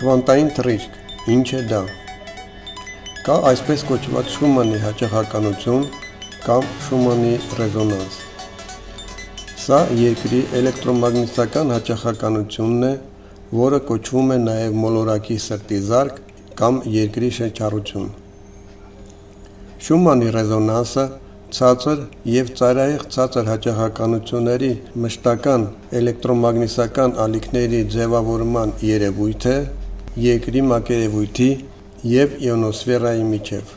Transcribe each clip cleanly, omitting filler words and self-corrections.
Կվանտային թռիչք, ինչ է դա։ Կա այսպես կոչված Շումանի հաճախականություն կամ Շումանի ռեզոնանս։ Սա երկրի էլեկտրոմագնիսական հաճախականությունն է, որը կոչվում է նաև մոլորակի սրտի զարկ կամ երկրի շնչառություն։ Շումանի ռեզոնանսը ցածր և ծայրահեղ ցածր հաճախականությունների մշտական էլեկտրոմագնիսական ալիքների ձևավորման երևույթ է երկրի մակերևույթի և իոնոսֆերայի միջև։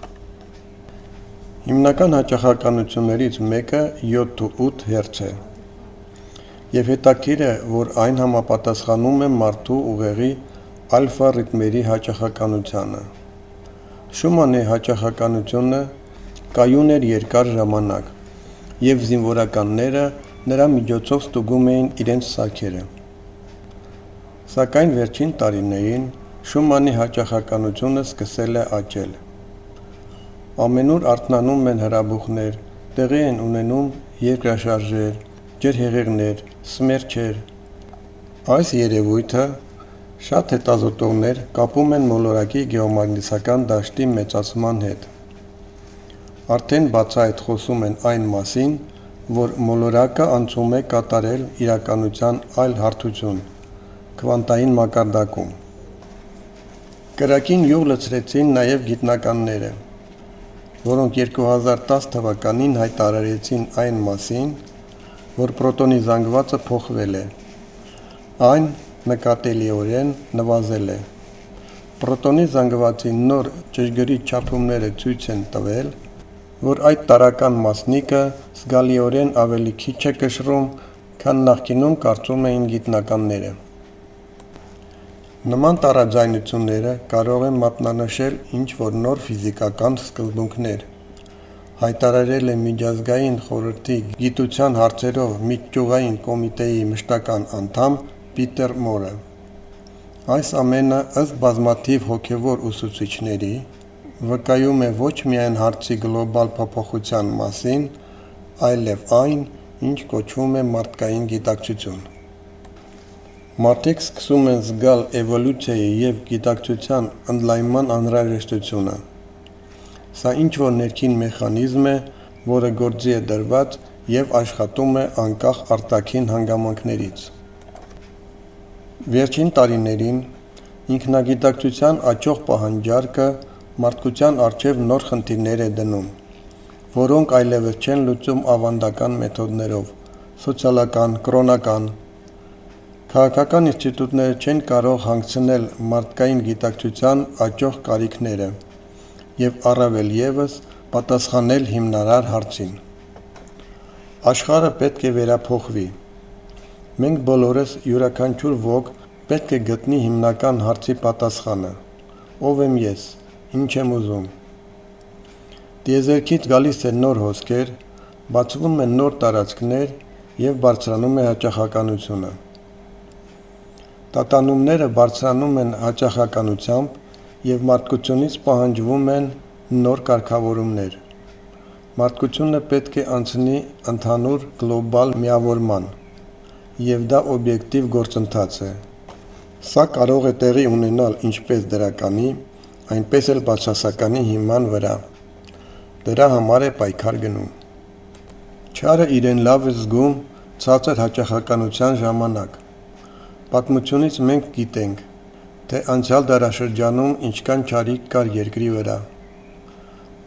Հիմնական հաճախականություններից մեկը 7-8 Հց է, և հետաքրքիր է, որ այն համապատասխանում է մարդու ուղեղի ալֆա ռիթմերի հաճախականությանը։ Շումանի հաճախականությունը կայուն էր երկար ժամանակ, և զինվորականները նրա միջոցով ստուգում էին իրենց սարքերը։ Սակայն վերջին տարիներին Շումանի հաճախականությունը սկսել է աճել։ Ամենուր արթնանում են հրաբուխներ, տեղի են ունենում երկրաշարժեր, ջրհեղեղներ, սմերչեր։ Այս երևույթը շատ հետազոտողներ կապում են մոլորակի գեոմագնիսական դաշտի մեծացման հետ։ Արդեն բացահայտ խոսում են այն մասին, որ մոլորակը անցում է կատարել իրականության այլ հարթություն՝ քվանտային մակարդակում։ Կրակին յուղ լցրեցին նաև գիտնականները, որոնք 2010 թվականին հայտարարեցին այն մասին, որ պրոտոնի զանգվածը փոխվել է։ Այն նկատելիորեն նվազել է։ Պրոտոնի զանգվածի նոր ճշգրիտ չափումները ցույց են տվել, որ այդ տարրական մասնիկը զգալիորեն ավելի քիչ է կշռում, քան նախկինում կարծում էին գիտնականները։ Նման տարաձայնությունները կարող են մատնանշել ինչ-որ նոր ֆիզիկական սկզբունքներ, հայտարարել է Միջազգային խորհրդի գիտության հարցերով միջուղային կոմիտեի մշտական անդամ Պիտեր Մորը։ Այս ամենը, ըստ բազմաթիվ հոգևոր ուսուցիչների, վկայում է ոչ միայն հարցի գլոբալ փոփոխության մասին, այլև այն, ինչ կոչվում է մարդկային գիտակցություն։ Մարդիկ սկսում են զգալ էվոլյուցիայի և գիտակցության ընդլայնման անհրաժեշտությունը։ Սա ինչ-որ ներքին մեխանիզմ է, որը գործի է դրված և աշխատում է անկախ արտաքին հանգամանքներից։ Վերջին տարիներին ինքնագիտակցության աճող պահանջարկը մարդկության առջև նոր խնդիրներ է դնում, որոնք այլևս չեն լուծում ավանդական մեթոդներով՝ սոցիալական, կրոնական։ Քաղաքական ինստիտուտները չեն կարող հանգցնել մարդկային գիտակցության աճող կարիքները և առավել ևս պատասխանել հիմնարար հարցին։ Աշխարհը պետք է վերափոխվի։ Մենք բոլորս յուրաքանչյուր ոք պետք է գտնի հիմնական հարցի պատասխանը՝ ով եմ ես, ինչ եմ ուզում։ Տիեզերքից գալիս է նոր հոսքեր, բացվում են նոր տարածքներ և բարձրանում է հաճախականությունը։ Տատանումները բարձրանում են հաճախականությամբ և մարդկությունից պահանջվում են նոր կարգավորումներ։ Մարդկությունը պետք է անցնի ընդհանուր գլոբալ միավորման, և դա օբյեկտիվ գործընթաց է։ Սա կարող է տեղի ունենալ ինչպես դրականի, այնպես էլ բացասականի հիման վրա։ Դրա համար է պայքար գնում։ Չարը իրեն լավ է զգում ցածր հաճախականության ժամանակ։ Պատմությունից մենք գիտենք, թե անցյալ դարաշրջանում ինչքան չարիք կար երկրի վրա։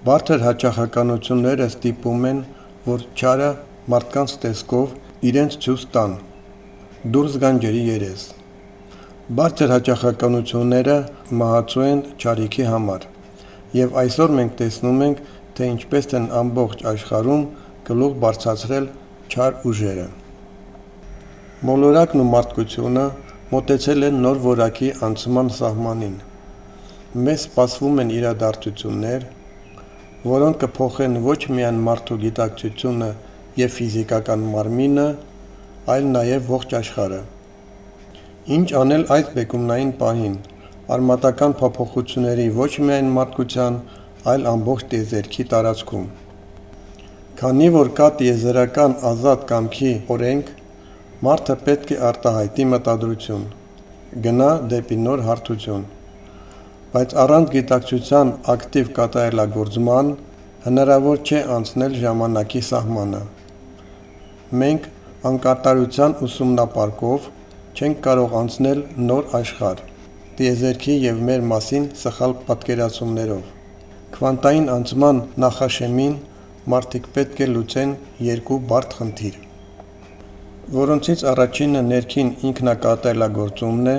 Բարձր հաճախականությունները ստիպում են, որ չարը մարդկանց տեսքով իրենց ցույց տան, դուրս գան ջրի երես։ Բարձր հաճախականությունները մահացու են չարիքի համար, և այսօր մենք տեսնում ենք, թե ինչպես են ամբողջ աշխարհում գլուխ բարձրացրել չար ուժերը։ Մոլորակն ու մարդկությունը մոտեցել են նոր որակի անցման սահմանին։ Մեզ սպասվում են իրադարձություններ, որոնք կփոխեն ոչ միայն մարդու գիտակցությունը և ֆիզիկական մարմինը, այլ նաև ողջ աշխարհը։ Ինչ անել այս բեկումնային պահին, արմատական փոփոխությունների ոչ միայն մարդկության, այլ ամբողջ տիեզերքի տարածքում։ Քանի որ կա տիեզերական ազատ կամքի օրենք, մարդը պետք է արտահայտի մտադրություն։ գնա դեպի նոր հարթություն, բայց առանց գիտակցության ակտիվ կատարելագործման հնարավոր չէ անցնել ժամանակի սահմանը։ Մենք անկատարության ուսումնապարկով չենք կարող անցնել նոր աշխարհ, տիեզերքի և մեր մասին սխալ պատկերացումներով։ Քվանտային անցման նախաշեմին մարդիկ պետք է լուծեն երկու բարդ խնդիր, որոնցից առաջինը ներքին ինքնակատարելագործումն է,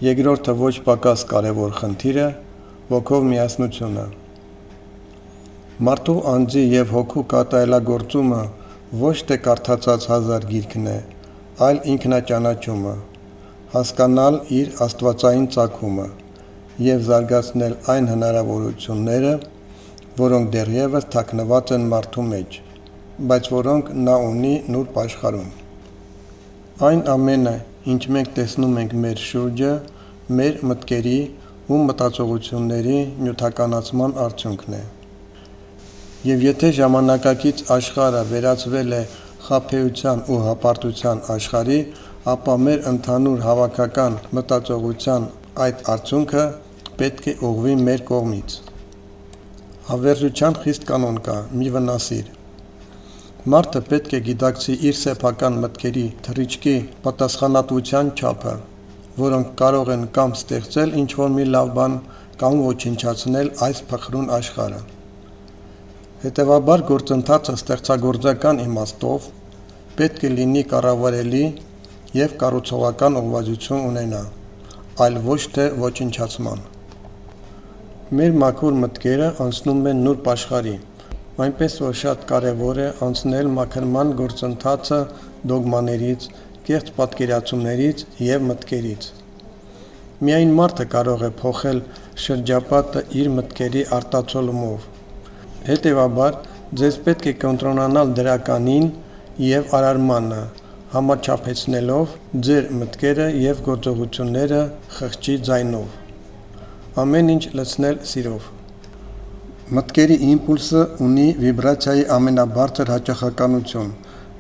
երկրորդը ոչ պակաս կարևոր խնդիրը ոգով միասնությունը։ Մարդու անձի և հոգու կատարելագործումը ոչ թե կարդացած հազար գիրքն է, այլ ինքնաճանաչումը, հասկանալ իր աստվածային ծագումը և զարգացնել այն հնարավորությունները, որոնք դեռևս թաքնված են մարդու մեջ, բայց որոնք նա ունի նուրբ աշխարհում։ Այն ամենը, ինչ մենք տեսնում ենք մեր շուրջը, մեր մտքերի ու մտածողությունների նյութականացման արդյունքն է։ Եվ եթե ժամանակակից աշխարհը վերածվել է խաբեության ու հպարտության աշխարհի, ապա մեր ընդհանուր հավաքական մտածողության այդ արդյունքը պետք է ուղղվի մեր կողմից։ Հավերժության խիստ կանոն կա՝ մի վնասիր։ Մարդը պետք է գիտակցի իր սեփական մտքերի թռիչքի պատասխանատվության չափը, որոնք կարող են կամ ստեղծել ինչ-որ մի լավ բան, կամ ոչնչացնել այս փխրուն աշխարհը։ Հետևաբար գործընթացը ստեղծագործական իմաստով պետք է լինի կառավարելի և կառուցողական ուղղվածություն ունենա, այլ ոչ թե ոչնչացման։ Մեր մաքուր մտքերը անցնում են նուրբ աշխարհի, այնպես որ շատ կարևոր է անցնել մաքրման գործընթացը դոգմաներից, կեղծ պատկերացումներից և մտքերից։ Միայն մարդը կարող է փոխել շրջապատը իր մտքերի արտացոլումով։ Հետևաբար, ձեզ պետք է կենտրոնանալ դրականին և արարմանը, համաչափեցնելով ձեր մտքերը և գործողությունները խղճի ձայնով։ Ամեն ինչ լցնել սիրով։ Մտքերի իմպուլսը ունի վիբրացիայի ամենաբարձր հաճախականություն,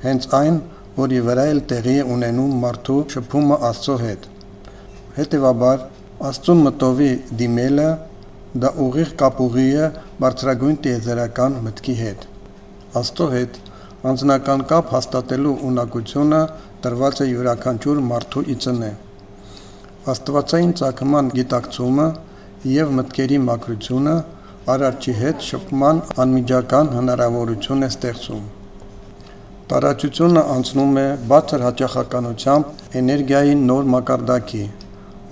հենց այն, որի վրա էլ տեղի է ունենում մարդու շփումը Աստծո հետ։ Հետևաբար, Աստծուն մտովի դիմելը դա ուղիղ կապուղի է բարձրագույն տիեզերական մտքի հետ։ Աստծո հետ անձնական կապ հաստատելու ունակությունը տրված է յուրաքանչյուր մարդու ի ծնե։ Աստվածային ծագման գիտակցումը և մտքերի մաքրությունը Արարչի հետ շփման անմիջական հնարավորություն է ստեղծում։ Տարածությունը անցնում է բարձր հաճախականությամբ էներգիայի նոր մակարդակի,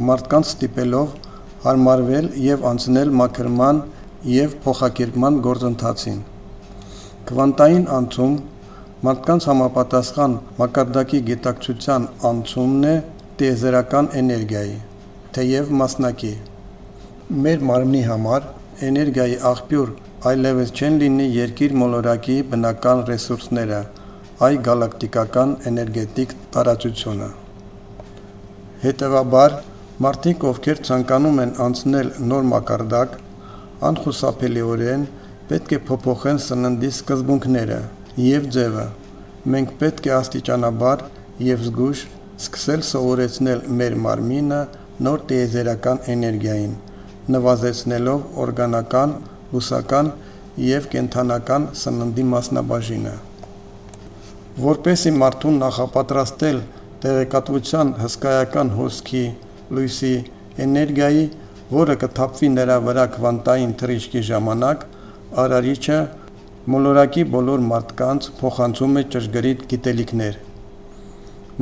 մարդկանց ստիպելով հարմարվել և անցնել մաքրման և փոխակերպման գործընթացին։ Քվանտային անցում մարդկանց համապատասխան մակարդակի գիտակցության անցումն է տիեզերական էներգիայի, թեև մասնակի։ Մեր մարմնի համար էներգիայի աղբյուր այլևս չեն լինի երկիր մոլորակի բնական ռեսուրսները, այլ գալակտիկական էներգետիկ տարածությունը։ Հետևաբար, մարդիկ, ովքեր ցանկանում են անցնել նոր մակարդակ, անխուսափելիորեն պետք է փոփոխեն սննդի սկզբունքները և ձևը։ Մենք պետք է աստիճանաբար և զգույշ սկսել սովորեցնել մեր մարմինը նոր տիեզերական էներգիային, նվազեցնելով օրգանական, բուսական և կենդանական սննդի մասնաբաժինը։ Որպեսզի մարդուն նախապատրաստել տեղեկատվության հսկայական հոսքի, լույսի, էներգիայի, որը կթափվի նրա վրա քվանտային թռիչքի ժամանակ, Արարիչը մոլորակի բոլոր մարդկանց փոխանցում է ճշգրիտ գիտելիքներ։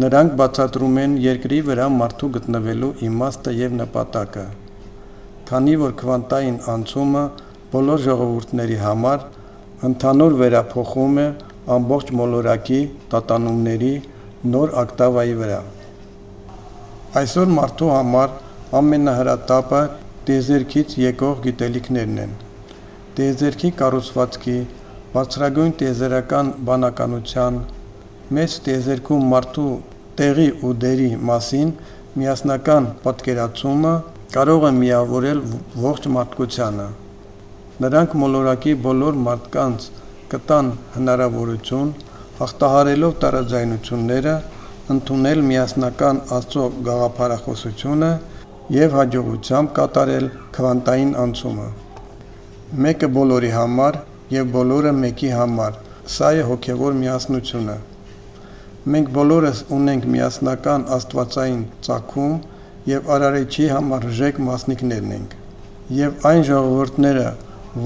Նրանք բացատրում են երկրի վրա մարդու գտնվելու իմաստը և նպատակը։ Քանի որ քվանտային անցումը բոլոր ժողովուրդների համար ընդհանուր վերափոխում է ամբողջ մոլորակի տատանումների նոր օկտավայի վրա։ Այսօր մարդու համար ամենահրատապը տիեզերքից եկող գիտելիքներն են։ Տիեզերքի կառուցվածքի, բարձրագույն տիեզերական բանականության, մեծ տիեզերքում մարդու տեղի ու դերի մասին միասնական պատկերացումը կարող է միավորել ողջ մարդկությանը։ Նրանք մոլորակի բոլոր մարդկանց կտան հնարավորություն, հաղթահարելով տարաձայնությունները, ընդունել միասնական Աստծո գաղափարախոսությունը եւ հաջողությամբ կատարել քվանտային անցումը։ Մեկը բոլորի համար եւ բոլորը մեկի համար։ Սա է հոգեվոր միասնությունը։ Մենք բոլորս ունենք միասնական աստվածային ծագում եւ Արարչի համարժեք մասնիկներն ենք։ Եվ այն ժողովուրդները,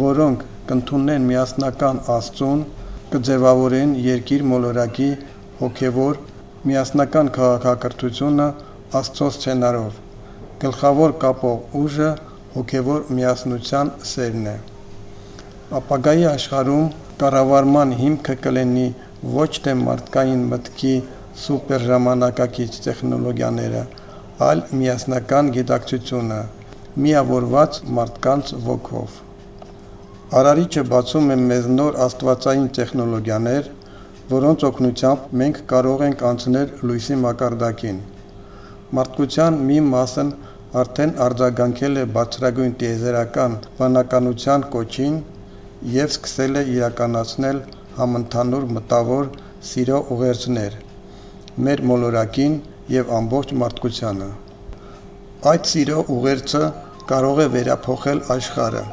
որոնք կընդունեն միասնական Աստծուն, կձևավորեն երկիր մոլորակի հոգեվոր միասնական քաղաքակրթությունը Աստծո սցենարով։ Գլխավոր կապող ուժը հոգեվոր միասնության սերն է։ Ապագայի աշխարհում կառավարման հիմքը կլինի ոչ թե մարդկային մտքի սուպեր ժամանակակից տեխնոլոգիաները, այլ միասնական գիտակցությունը, միավորված մարդկանց ոգով։ Արարիչը բացում է մեզ նոր աստվածային տեխնոլոգիաներ, որոնց օգնությամբ մենք կարող ենք անցնել լույսի մակարդակին։ Մարդկության մի մասն արդեն արձագանքել է բարձրագույն տիեզերական բանականության կոչին եւ սկսել է իրականացնել համընդհանուր մտավոր սիրո ուղերձներ մեր մոլորակին եւ ամբողջ մարդկությանը։ Այդ սիրո ուղերձը կարող է վերափոխել աշխարհը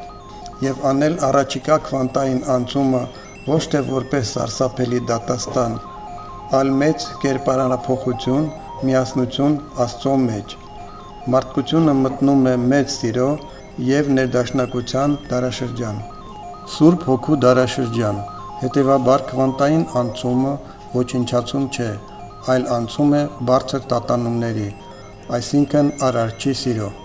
եւ անել առաջիկա քվանտային անցումը ոչ թե որպես սարսափելի դատաստան, այլ մեծ կերպարանափոխություն, միասնություն Աստծո մեջ։ Մարդկությունը մտնում է մեծ սիրո եւ ներդաշնակության դարաշրջան։ Սուրբ Հոգու դարաշրջան, հետեւաբար քվանտային անցումը ոչնչացում չէ, այլ անցում է բարձր տատանումների, այսինքն Արարչի սիրո։